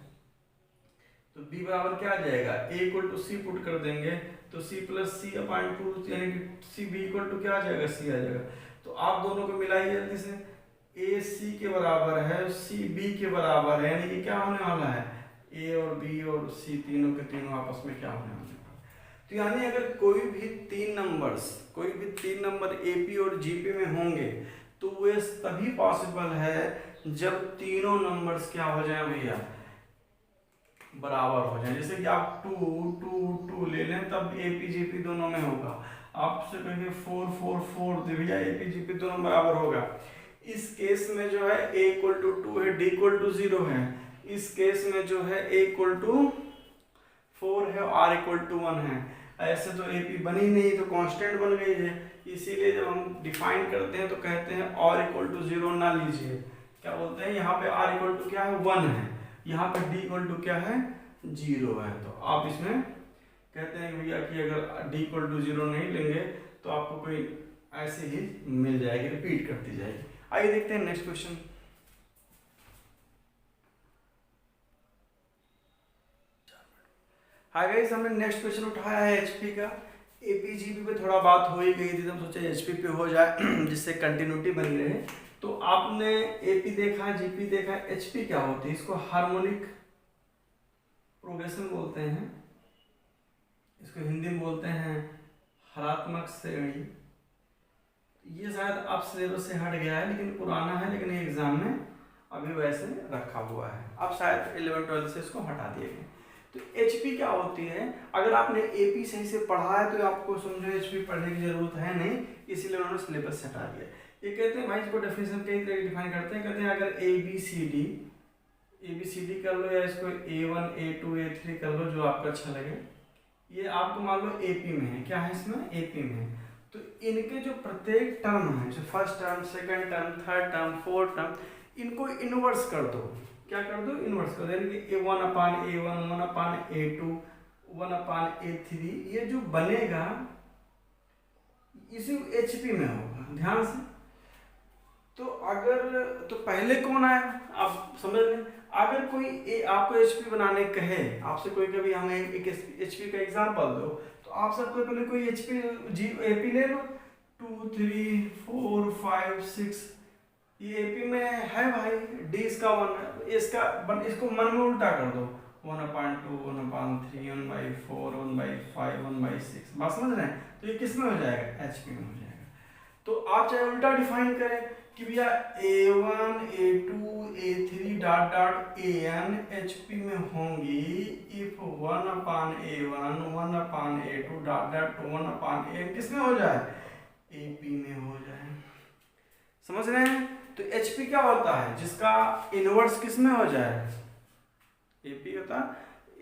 तो b बराबर क्या आ जाएगा, a equal to C put कर देंगे तो c plus C upon two, यानी कि सी b इक्वल टू क्या आ जाएगा, c आ जाएगा। तो आप दोनों को मिलाइए जल्दी से, a c के बराबर है, c b के बराबर है, यानी कि क्या होने वाला है, a और b और c तीनों के तीनों आपस में क्या होने वाले हैं। तो यानी अगर कोई भी तीन नंबर AP और GP में होंगे तो वे तभी पॉसिबल है जब तीनों नंबर्स क्या हो जाए भैया, बराबर हो जाए। जैसे कि आप 2 2 2 ले लें तब AP GP दोनों में होगा, आपसे कहेंगे 4 4 4 तो भैया AP GP दोनों बराबर होगा। इस केस में जो है a इक्वल टू 2 है, d इक्वल टू 0 है। इस केस में जो है a इक्वल टू 4 है, r इक्वल टू 1 है। ऐसे तो AP बनी नहीं, तो कांस्टेंट बन गई है। इसीलिए जब हम डिफाइन करते हैं तो कहते हैं r इक्वल टू 0 ना लीजिए, क्या बोलते हैं, यहाँ पे r इक्वल टू क्या है, 1 है, यहाँ पे d इक्वल टू क्या है, 0 है। तो आप इसमें कहते हैं भैया कि अगर d इक्वल टू 0 नहीं लेंगे तो आपको कोई ऐसे ही मिल जाएगी, रिपीट करती जाएगी। आइए देखते हैं नेक्स्ट क्वेश्चन। हाय गाइस, हमने नेक्स्ट क्वेश्चन उठाया है एचपी का। एपी जीपी पे थोड़ा बात हो ही गई थी, तो हम सोचे एचपी पे हो जाए जिससे कंटिन्यूटी बनी रहे। तो आपने एपी देखा, जीपी देखा, एचपी क्या होती है, इसको हार्मोनिक प्रोग्रेशन बोलते हैं, इसको हिंदी में बोलते हैं हरात्मक श्रेणी। ये शायद अब सिलेबस से हट गया है, लेकिन पुराना है, लेकिन एग्जाम में अभी वैसे रखा हुआ है। अब शायद 11-12 से इसको हटा दिए गए। तो HP क्या होती है, अगर आपने AP सही से पढ़ा है तो आपको समझो HP पढ़ने की जरूरत है नहीं, इसीलिए उन्होंने सिलेबस से हटा दिया। ये कहते हैं भाई, इसको डेफिनेशन कई तरह की डिफाइन करते हैं। कहते हैं अगर ABCD कर लो, या इसको A1 A2 A3 कर लो, जो आपको अच्छा लगे। ये आपको मान लो AP में है, क्या है इसमें, AP में है। तो इनके जो प्रत्येक टर्म है, जो first term, second term, third term, fourth term, इनको इनवर्स कर दो। क्या कर दो, इनवर्स कर दो, यानी कि A1 अपान A1, 1 अपान A2, 1 अपान A3, ये जो बनेगा इसी HP में होगा, ध्यान से। तो पहले कौन आया, आप समझ लें। अगर कोई आपको HP बनाने कहे, आपसे कोई कभी हमें एक HP का एग्जांपल दो, तो आप सबसे पहले कोई AP ले लो, 2 3 4 5 6, ये AP में है भाई, D इसका 1 है, इसको मन में उल्टा कर दो, 1/2, 1/3, 1/4, 1/5, 1/6, बात समझ रहे हैं। तो ये किस में हो जाएगा, HP में हो जाएगा। तो आप चाहे उल्टा डिफाइन करें कि भैया A1 A2 A3 dot dot AN HP में होंगी if 1/A1 1/A2 dot dot 1/AN किस में हो जाए, AP में हो जाए। समझ रहे हैं। तो HP क्या होता है, जिसका इनवर्स किस में हो जाए, AP होता है।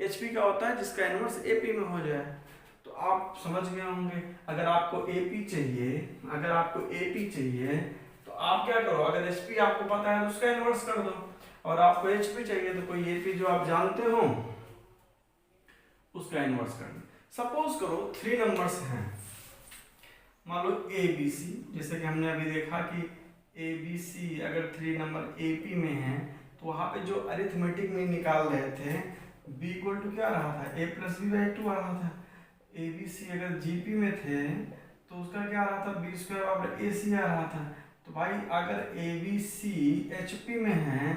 HP क्या होता है, जिसका इनवर्स AP में हो जाए। तो आप समझ गए होंगे। अगर आपको AP चाहिए तो आप क्या करो, अगर HP आपको पता है तो उसका इनवर्स कर दो, और आपको HP चाहिए तो कोई AP जो आप जानते हो उसका इनवर्स कर दो। सपोज करो 3 नंबर्स हैं, मान लो ABC, जैसे कि हमने अभी देखा कि ABC अगर 3 नंबर AP में है तो वहां पे जो अरिथमेटिक में निकाल रहे थे B इक्वल टू क्या रहा था, A प्लस B/2 आ रहा था। ABC अगर GP में थे तो उसका क्या आ रहा था, B² AC आ रहा था। तो भाई अगर ABC HP में है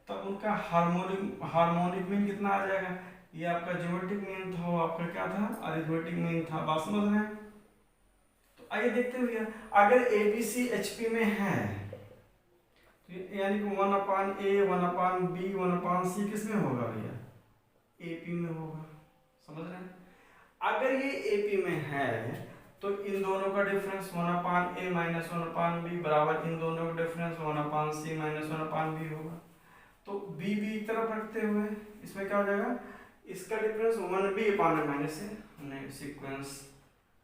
तब उनका हार्मोनिक मीन कितना आ जाएगा, ये आपका ज्योमेट्रिक मीन था, वो आपका क्या था, अरिथमेटिक मीन था। बात समझ रहे हैं। तो आइए देखते हैं भैया, अगर ABC HP में है तो यानी कि 1/A 1/B 1/C किस में होगा भैया, AP में होगा। समझ रहे हैं। अगर ये AP में है तो इन दोनों का डिफरेंस 1/A माइनस 1/B बराबर इन दोनों का डिफरेंस 1/C माइनस 1/B होगा। तो B भी एक तरफ रखते हुए इसमें क्या हो जाएगा, इसका डिफरेंस 1B माइनस से हमने सीक्वेंस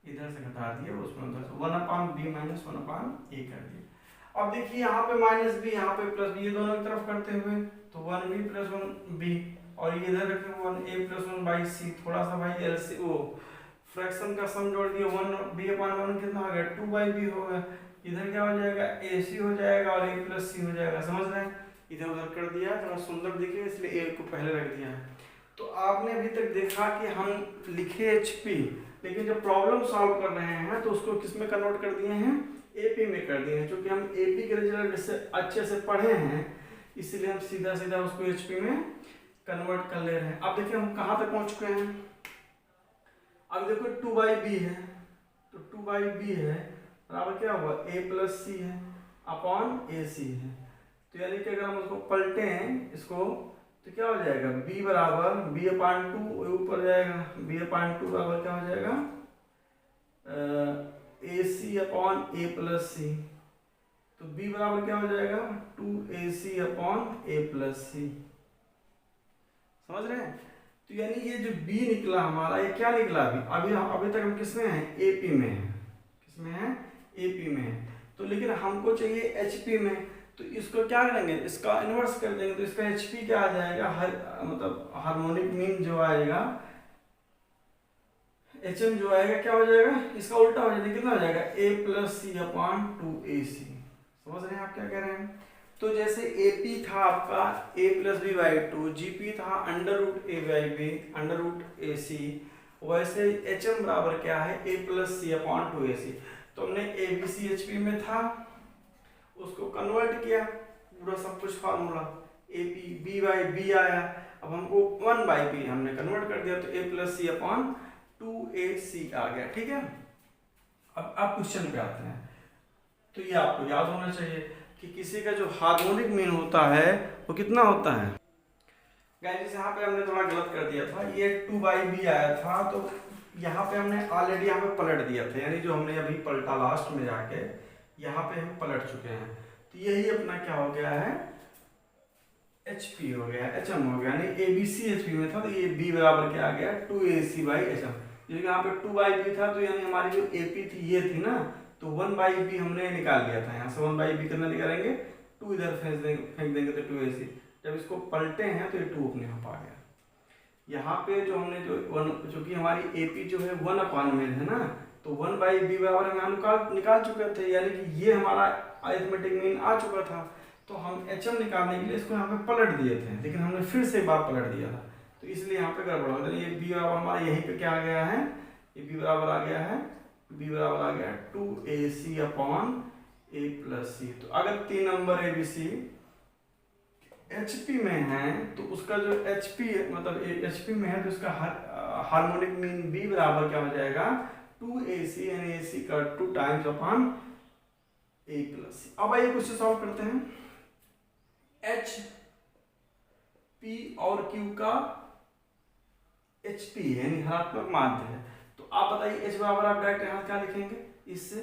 इधर से घटा दिया, उसमें उधर से 1/B माइनस 1/A कर दिया। अब देखिए यहाँ पे माइनस B, यहाँ पे प्लस B, ये दोनों की तरफ करते हुए तो 1B प्लस 1B, और ये इधर रखें 1A प्लस 1/C, थोड़ा सा भाई LC फ्रैक्शन का सम जोड़ दिया, 1b/1 कितना हो गया 2/b हो गया। इधर क्या हो जाएगा ac हो जाएगा और a + c हो जाएगा, समझ रहे हैं। इधर उधर कर दिया थोड़ा सुंदर दिखे इसलिए a को पहले रख दिया है। तो आपने अभी तक देखा कि हम लिखे HP, लेकिन जब प्रॉब्लम सॉल्व कर रहे हैं तो उसको किस में कन्वर्ट कर दिए हैं AP में कर दिए हैं। क्योंकि हम AP के रिजल्ट अच्छे से पढ़े हैं इसलिए हम सीधा सीधा उसको HP में कन्वर्ट कर ले रहे हैं। अब देखिए हम कहाँ तक पहुँच चुके हैं। अब देखो 2/b है, तो 2/b है बराबर क्या हुआ a + c है अपॉन ac है। तो यानी कि अगर हम उसको पलटे हैं इसको तो क्या हो जाएगा b बराबर b/2 ऊपर जाएगा, b/2 बराबर क्या हो जाएगा ac अपॉन a + c। तो b बराबर क्या हो जाएगा 2ac अपॉन a + c, समझ रहे हैं। तो यानी ये जो b निकला हमारा, ये क्या निकला अभी तक हम किसमें हैं AP में है, किसमें है AP में है। तो लेकिन हमको चाहिए HP में, तो इसको क्या करेंगे इसका इन्वर्स कर देंगे। तो इसका HP क्या आ जाएगा मतलब हार्मोनिक मीन जो आएगा HM जो आएगा क्या हो जाएगा इसका उल्टा हो जाएगा, कितना हो जाएगा a + c अपॉन 2ac। समझ रहे हैं आप क्या कह रहे हैं। तो जैसे AP था आपका a + b/2, GP था √a/b √ac, वैसे HM बराबर क्या है a + c अपॉन 2ac। तो हमने ABC HP में था उसको कन्वर्ट किया पूरा सब कुछ फार्मूला, AP b/b आया, अब हमको 1/b हमने कन्वर्ट कर दिया तो a + c अपॉन 2ac आ गया। ठीक है, अब आप क्वेश्चन पे आते हैं। तो ये आपको याद होना चाहिए कि किसी का जो हार्मोनिक मीन होता है वो कितना होता है। गाइस यहाँ पे हमने थोड़ा गलत कर दिया था, ये 2/b आया था तो यहाँ पे हमने ऑलरेडी यहाँ पे पलट दिया था, यानी जो हमने अभी पलटा लास्ट में जाके यहाँ पे हम पलट चुके हैं। तो यही अपना क्या हो गया है HP हो गया, HM हो गया, यानी ABC HP में था तो ये b बराबर क्या आ गया 2ac/HM। जैसे यहाँ पे 2/b था तो यानी हमारी जो AP थी ये थी ना, तो 1/b हमने निकाल लिया था। यहाँ से 1/b कितना निकालेंगे 2 इधर फेंक देंगे तो 2ac। जब इसको पलटे हैं तो ये 2 अपने आप आ गया। यहाँ पे जो हमने चूंकि हमारी AP जो है 1/में है ना, तो 1/b बराबर हम निकाल चुके थे, यानी कि ये हमारा अरिथमेटिक मीन आ चुका था। तो हम HM निकालने के लिए इसको यहाँ पे पलट दिए थे, लेकिन हमने फिर से एक बार पलट दिया था तो इसलिए यहाँ पे गड़बड़ हो गया। ये b बराबर हमारा यहीं पे क्या आ गया है, ये b बराबर आ गया है, b बराबर आ गया 2ac अपॉन a + c। तो अगर 3 नंबर ABC HP में है तो उसका जो HP मतलब HP में है तो उसका हार्मोनिक मीन b बराबर क्या हो जाएगा 2ac, यानी ac का 2 टाइम्स अपॉन a + c। अब आइए क्वेश्चन सॉल्व करते हैं। H P और Q का HP है यानी ऋणात्मक माध्य है, तो आप बताइए H बराबर आप डायरेक्ट यहाँ क्या लिखेंगे, इससे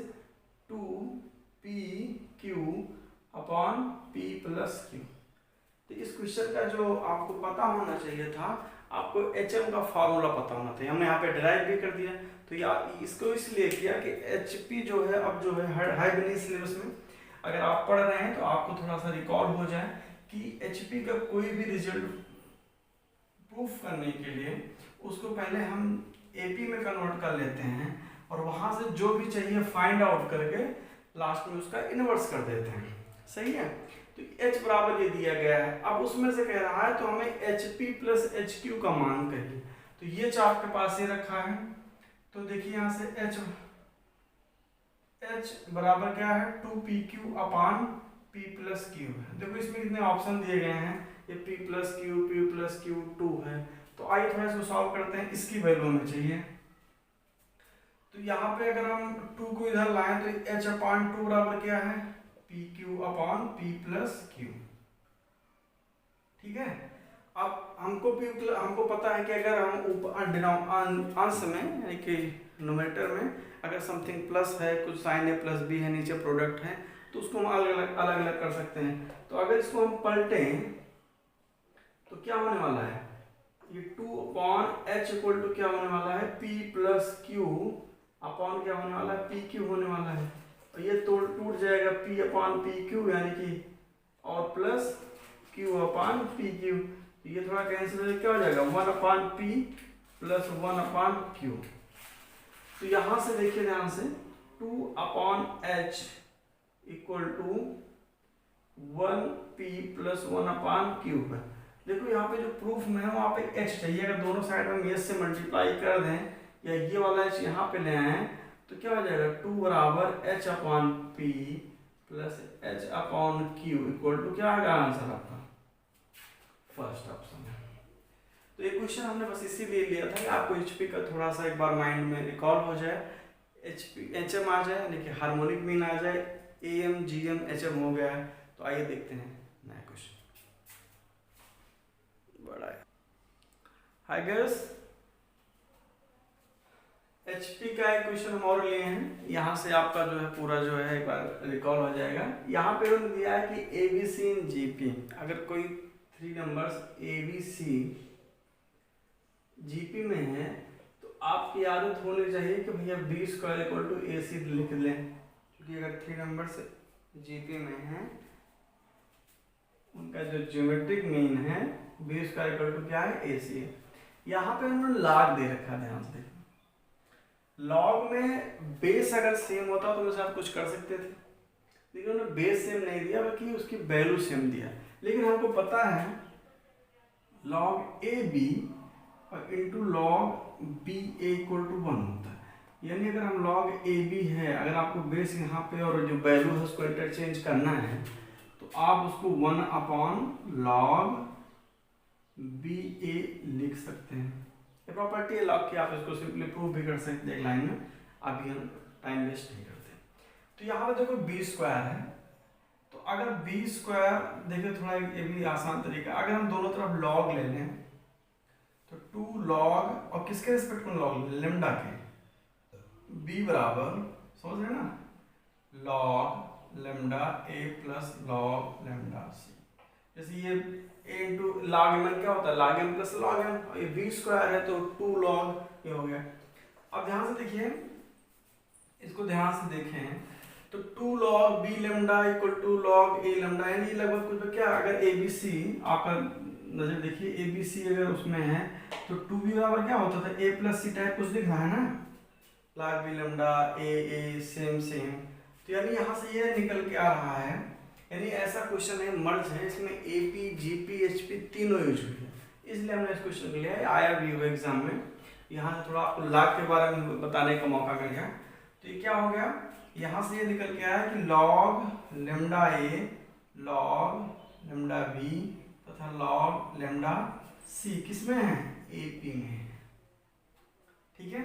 2pq अपॉन p + q। तो इस क्वेश्चन का जो आपको पता होना चाहिए था, आपको HM का फार्मूला पता होना चाहिए। हमने यहाँ पे डिराइव भी कर दिया, तो या इसको इसलिए किया कि HP जो है अब जो है हाई बनी सिलेबस में अगर आप पढ़ रहे हैं तो आपको थोड़ा सा रिकॉल हो जाए कि HP का कोई भी रिजल्ट प्रूफ करने के लिए उसको पहले हम AP में कन्वर्ट कर लेते हैं और वहां से जो भी चाहिए फाइंड आउट करके लास्ट में उसका इनवर्स कर देते हैं। सही है, तो H बराबर ये दिया गया है। अब उसमें से कह रहा है तो हमें HP + HQ का मान कहिए, तो ये जो आपके पास ये रखा है, तो देखिए यहाँ से H बराबर क्या है 2pq अपॉन p + q है। देखो इसमें कितने ऑप्शन दिए गए हैं, ये p + q 2 है। तो आइए थोड़ा इसको सॉल्व करते हैं, इसकी वैल्यू हमें चाहिए। तो यहाँ पे अगर हम 2 को इधर लाएं तो H/2 बराबर क्या है pq अपॉन p + q। ठीक है, अब हमको पता है कि अगर हम अंश में यानी कि न्यूमरेटर में अगर समथिंग प्लस है, कुछ साइन है प्लस b है, नीचे प्रोडक्ट है, तो उसको हम अलग अलग कर सकते हैं। तो अगर इसको हम पलटें तो क्या होने वाला है, ये 2/h = क्या होने वाला है p + q अपॉन क्या होने वाला है pq होने वाला है। और ये टूट जाएगा p/pq यानी कि और प्लस q/pq। तो ये थोड़ा कैंसिल हो क्या हो जाएगा 1/p + 1/q। तो यहाँ से देखिए ध्यान से 2/h equal to 1p plus 1/क्यूब है। देखो यहाँ पे जो प्रूफ में है वहाँ पे h चाहिए, अगर दोनों साइड हम s से मल्टीप्लाई कर दें या ये वाला h यहाँ पे ले आए तो क्या हो जाएगा 2 बराबर h/p plus h/q equal to क्या आएगा आंसर आपका फर्स्ट ऑप्शन है। तो ये क्वेश्चन हमने बस इसीलिए लिया था कि आपको HP का थोड़ा सा एक बार माइंड में रिकॉल हो जाए, HM आ जाए यानी कि हार्मोनिक मीन आ जाए, AM GM HM हो गया है। तो आइए देखते हैं नया क्वेश्चन। बड़ा है। हाय गाइस, HP का एक क्वेश्चन हम और लिए हैं, यहाँ से आपका जो है पूरा जो है एक बार रिकॉल हो जाएगा। यहाँ पे उन्होंने दिया है कि ABC इन GP, अगर कोई 3 नंबर्स ABC GP में है तो आपकी आदत होनी चाहिए कि भैया B square equal to AC लिख लें, क्योंकि अगर 3 नंबर्स GP में है उनका जो ज्योमेट्रिक मीन है B स्क्वायर इक्वल टू क्या है AC है। यहाँ पे उन्होंने लॉग दे रखा है, ध्यान से देखो। लॉग में बेस अगर सेम होता तो वैसे आप कुछ कर सकते थे, लेकिन उन्होंने बेस सेम नहीं दिया बल्कि उसकी वैल्यू सेम दिया। लेकिन हमको पता है लॉग AB और into log BA equal to 1 होता है, यानी अगर हम लॉग AB है, अगर आपको बेस यहाँ पे और जो वैल्यू है उसको इंटरचेंज करना है तो आप उसको 1/log BA लिख सकते हैं। ये प्रॉपर्टी है लॉग की, आप इसको सिंपली प्रूव भी कर सकते हैं एक लाइन में, अभी हम टाइम वेस्ट नहीं करते। तो यहाँ पे देखो B स्क्वायर है, तो अगर B स्क्वायर देखिए थोड़ा ये भी आसान तरीका, अगर हम दोनों तरफ लॉग ले लें तो 2 लॉग और किसके रिस्पेक्ट में लॉग लेमडा के, B बराबर समझ रहे ना log lambda A plus log lambda C। जैसे ये A इंटू लॉग m क्या होता है log m plus log m, ये B स्क्वायर है तो 2 लॉग ये हो गया। अब ध्यान से देखिए, इसको ध्यान से देखें तो 2 log B lambda equal to log A lambda, यानी लगभग कुछ क्या, अगर ABC आपका नजर देखिए ABC अगर उसमें है तो 2B बराबर क्या होता था A प्लस C टाइप कुछ दिख रहा है ना, log B lambda A same same. तो यानी यहाँ से ये निकल के आ रहा है, यानी ऐसा क्वेश्चन है मर्ज है, इसमें AP GP HP तीनों यूज हुई है, इसलिए हमने इस क्वेश्चन को लिया है। आया भी हुआ एग्जाम में, यहाँ से थोड़ा आपको लॉग के बारे में बताने का मौका मिल गया। तो ये क्या हो गया, यहाँ से ये निकल के आया कि log lambda A log lambda B तथा लॉग लेमडा C किस में है AP में है, ठीक है।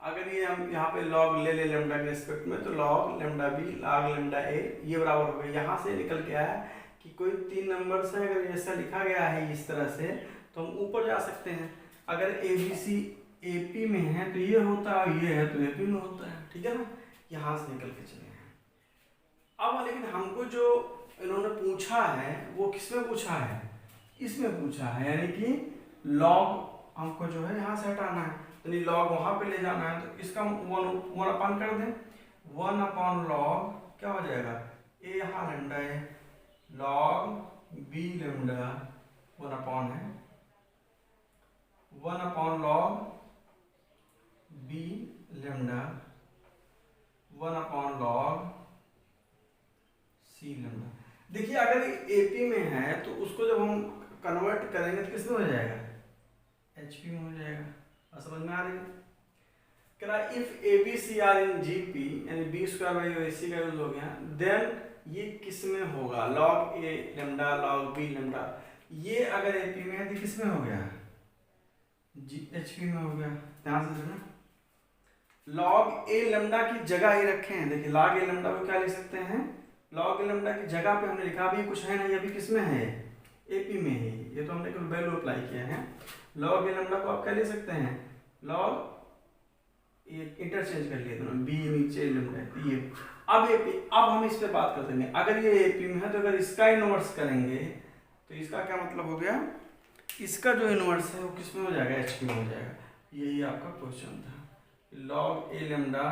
अगर ये हम यहाँ पे लॉग ले लेमडा के रिस्पेक्ट में तो log lambda B log lambda A ये बराबर हो गया। यहाँ से निकल के आया कि कोई 3 नंबर से अगर ऐसा लिखा गया है इस तरह से तो हम ऊपर जा सकते हैं। अगर ABC AP में है तो ये होता है, ये है तो AP में होता है, ठीक है ना। यहाँ से निकल के चले हैं। अब लेकिन हमको जो इन्होंने पूछा है वो किसमें पूछा है, इसमें पूछा है, यानी कि लॉग हमको जो है यहाँ से हटाना है, यानी लॉग वहाँ पे ले जाना है। तो इसका 1 कर दें, 1/log क्या हो जाएगा A यहाँ लेमडा है log B लेमडा 1 है 1/log B lambda 1/log C lambda. देखिए अगर AP में है तो उसको जब हम कन्वर्ट करेंगे तो किस में हो जाएगा HP में हो जाएगा। समझ में आ रही है। कह रहा if ABC are in GP यानी B स्क्वायर बाई AC का यूज हो गया, देन ये किस में होगा log A lambda log B lambda. ये अगर AP में है तो किस में हो गया HP में हो गया। ध्यान से सुनना, log A लेमडा की जगह ही रखे हैं। देखिए log A लेमडा को क्या लिख सकते हैं, log A लेमडा की जगह पे हमने लिखा भी कुछ है नहीं, अभी किस में है AP में है। ये तो हमने कोई वैल्यू अप्लाई किया है। log A लेमडा को आप क्या ले सकते हैं log, ये इंटरचेंज कर लिए दोनों, B नीचे लेमडा है ये। अब AP, अब हम इस पे बात कर देंगे। अगर ये AP में है तो अगर इसका इनवर्स करेंगे तो इसका क्या मतलब हो गया, इसका जो इनवर्स है वो किस में हो जाएगा HP में हो जाएगा। यही आपका क्वेश्चन था, log A lambda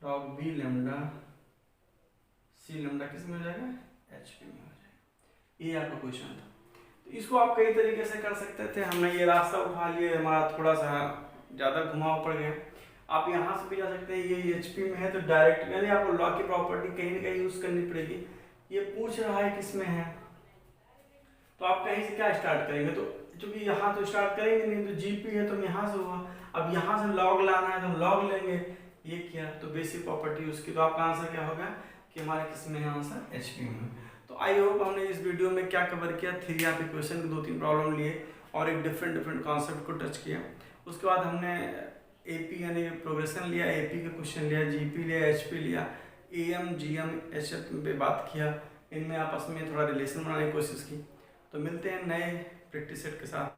log B lambda C lambda किस में हो जाएगा HP में हो जाएगा। ये आपका क्वेश्चन था। तो इसको आप कई तरीके से कर सकते थे, हमने ये रास्ता उठा लिया, हमारा थोड़ा सा ज़्यादा घुमाव पड़ गया। आप यहाँ से भी जा सकते हैं, ये HP में है तो डायरेक्ट यानी आपको लॉ की प्रॉपर्टी कहीं ना कहीं यूज़ करनी पड़ेगी। ये पूछ रहा है किस में है, तो आप कहीं से क्या स्टार्ट करेंगे, तो चूंकि यहाँ तो स्टार्ट करेंगे नहीं, तो GP है तो यहाँ से हुआ। अब यहाँ से लॉग लाना है तो हम लॉग लेंगे, ये किया तो बेसिक प्रॉपर्टी उसकी, तो आपका आंसर क्या होगा कि हमारे किस में है आंसर HP में। तो आई होप हमने इस वीडियो में क्या कवर किया, 3 आप इक्वेशन के 2-3 प्रॉब्लम लिए और एक डिफरेंट कॉन्सेप्ट को टच किया। उसके बाद हमने AP यानी प्रोग्रेशन लिया, AP का क्वेश्चन लिया, GP लिया, HP लिया, AM GM HF पे बात किया, इनमें आपस में थोड़ा रिलेशन बनाने की कोशिश की। तो मिलते हैं नए प्रैक्टिस सेट के साथ।